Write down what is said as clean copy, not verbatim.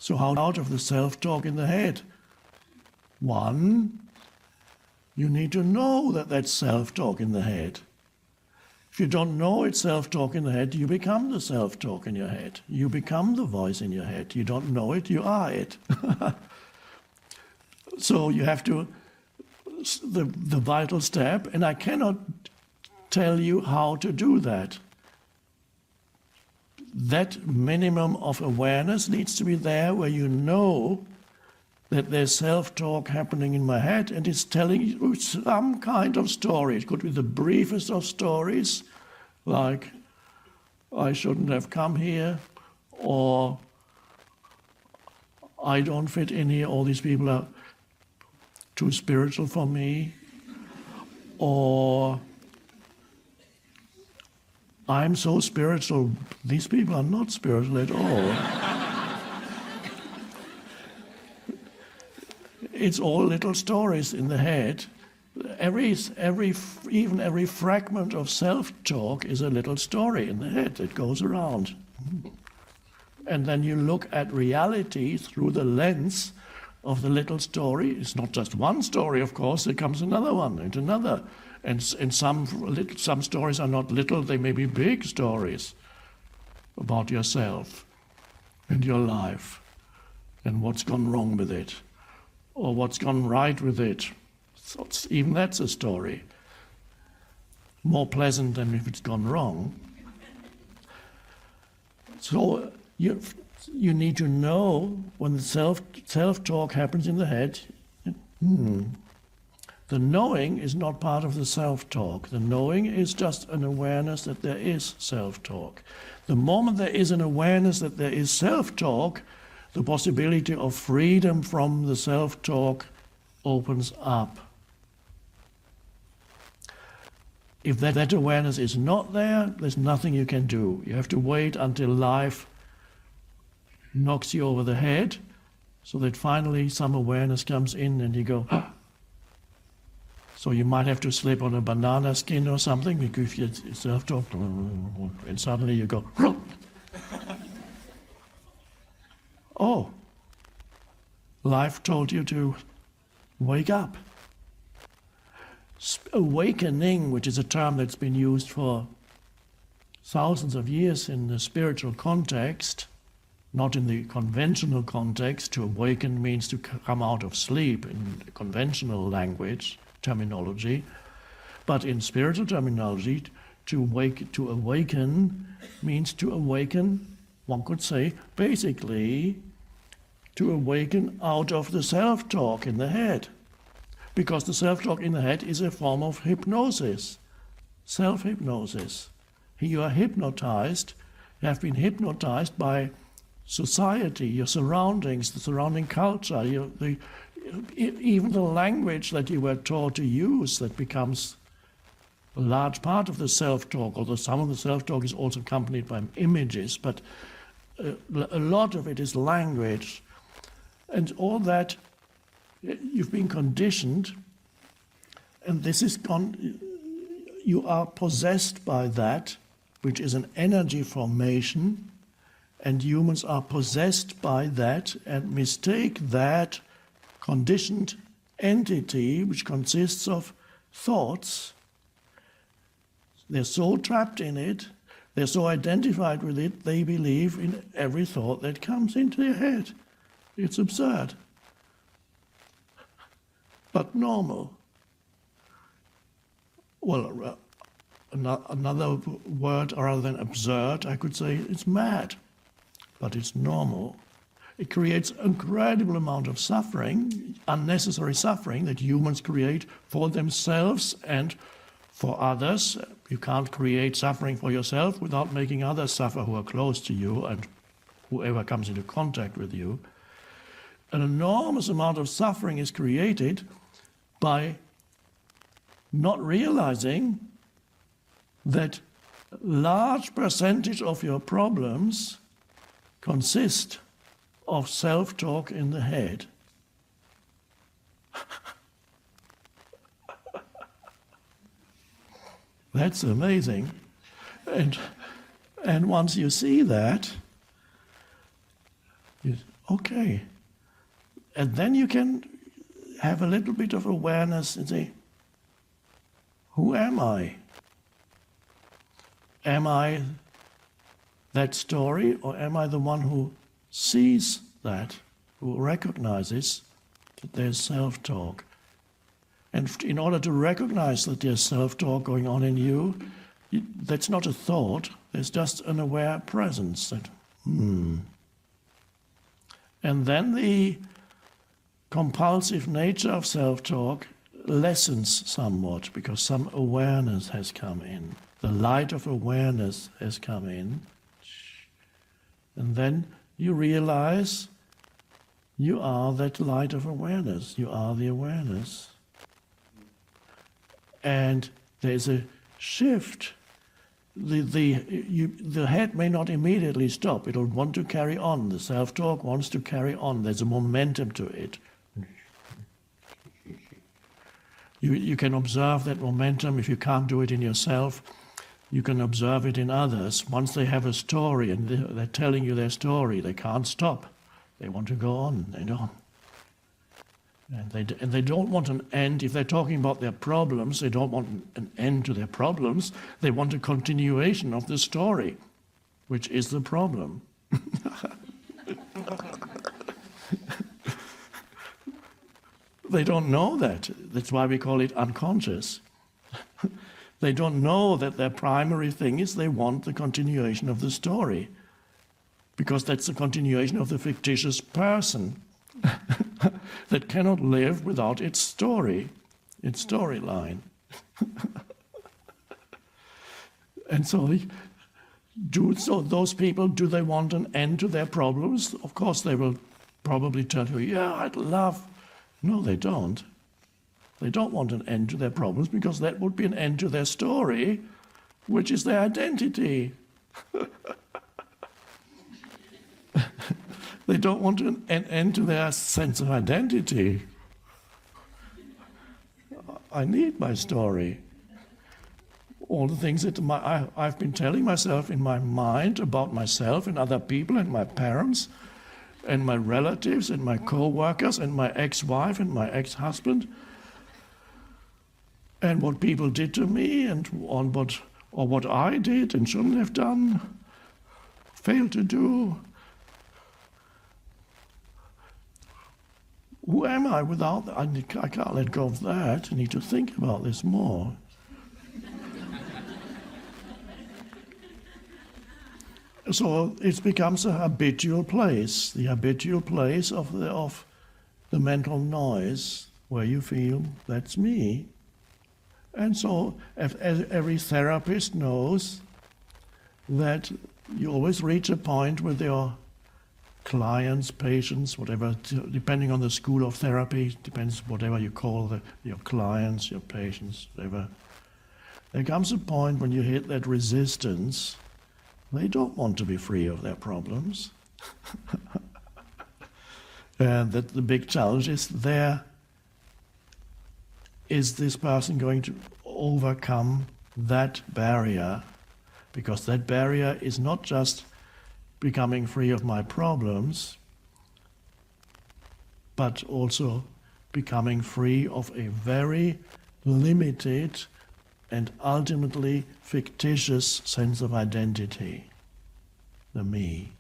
So how out of the self-talk in the head? One, you need to know that that's self-talk in the head. If you don't know it's self-talk in the head, you become the self-talk in your head. You become the voice in your head. You don't know it, you are it. So you have to, the vital step, and I cannot tell you how to do that. That minimum of awareness needs to be there where you know that there's self-talk happening in my head and it's telling you some kind of story. It could be the briefest of stories, like, I shouldn't have come here, or I don't fit in here, all these people are too spiritual for me, or I'm so spiritual, these people are not spiritual at all. It's all little stories in the head. Even every fragment of self-talk is a little story in the head that goes around. And then you look at reality through the lens of the little story. It's not just one story, of course, there comes another one and another. And some stories are not little, they may be big stories about yourself and your life and what's gone wrong with it, or what's gone right with it. So even that's a story. More pleasant than if it's gone wrong. So you need to know when the self-talk happens in the head, the knowing is not part of the self-talk. The knowing is just an awareness that there is self-talk. The moment there is an awareness that there is self-talk, the possibility of freedom from the self-talk opens up. If that awareness is not there, there's nothing you can do. You have to wait until life knocks you over the head, so that finally some awareness comes in and you go, ah. So you might have to slip on a banana skin or something, because you self-talk, and suddenly you go, oh, life told you to wake up. Awakening, which is a term that's been used for thousands of years in the spiritual context, not in the conventional context. To awaken means to come out of sleep in conventional language, terminology. But in spiritual terminology, to awaken means to awaken, one could say, basically, to awaken out of the self-talk in the head. Because the self-talk in the head is a form of hypnosis, self-hypnosis. You are hypnotized, you have been hypnotized by society, your surroundings, the surrounding culture, even the language that you were taught to use, that becomes a large part of the self-talk, although some of the self-talk is also accompanied by images, but a lot of it is language. And all that, you've been conditioned, and this is you are possessed by that, which is an energy formation, and humans are possessed by that and mistake that conditioned entity, which consists of thoughts. They're so trapped in it, they're so identified with it, they believe in every thought that comes into their head. It's absurd, but normal. Well, another word rather than absurd, I could say it's mad, but it's normal. It creates an incredible amount of suffering, unnecessary suffering that humans create for themselves and for others. You can't create suffering for yourself without making others suffer who are close to you and whoever comes into contact with you. An enormous amount of suffering is created by not realizing that a large percentage of your problems consist of self-talk in the head. That's amazing. And once you see that, Okay. And then you can have a little bit of awareness and say, who am I? Am I that story, or am I the one who sees that, who recognizes that there's self-talk? And in order to recognize that there's self-talk going on in you, that's not a thought, there's just an aware presence. That, And then the compulsive nature of self-talk lessens somewhat because some awareness has come in. The light of awareness has come in. And then you realize you are that light of awareness. You are the awareness. And there's a shift. The head may not immediately stop. It'll want to carry on. The self-talk wants to carry on. There's a momentum to it. You can observe that momentum. If you can't do it in yourself, you can observe it in others. Once they have a story and they're telling you their story, they can't stop. They want to go on. They don't. And they don't want an end. If they're talking about their problems, they don't want an end to their problems. They want a continuation of the story, which is the problem. They don't know that. That's why we call it unconscious. They don't know that their primary thing is they want the continuation of the story, because that's the continuation of the fictitious person that cannot live without its story, its storyline. And so those people, do they want an end to their problems? Of course they will probably tell you, yeah, I'd love. No, they don't. They don't want an end to their problems because that would be an end to their story, which is their identity. They don't want an end to their sense of identity. I need my story. All the things that I've been telling myself in my mind about myself and other people and my parents and my relatives and my co-workers and my ex-wife and my ex-husband, and what people did to me and what I did and shouldn't have done, failed to do. Who am I without that? I can't let go of that. I need to think about this more. So it becomes a habitual place, the habitual place of the mental noise, where you feel, that's me. And so as every therapist knows that you always reach a point with your clients, patients, whatever, depending on the school of therapy, depends whatever you call your clients, your patients, whatever. There comes a point when you hit that resistance. They don't want to be free of their problems. And that the big challenge is is this person going to overcome that barrier? Because that barrier is not just becoming free of my problems, but also becoming free of a very limited and ultimately fictitious sense of identity, the me.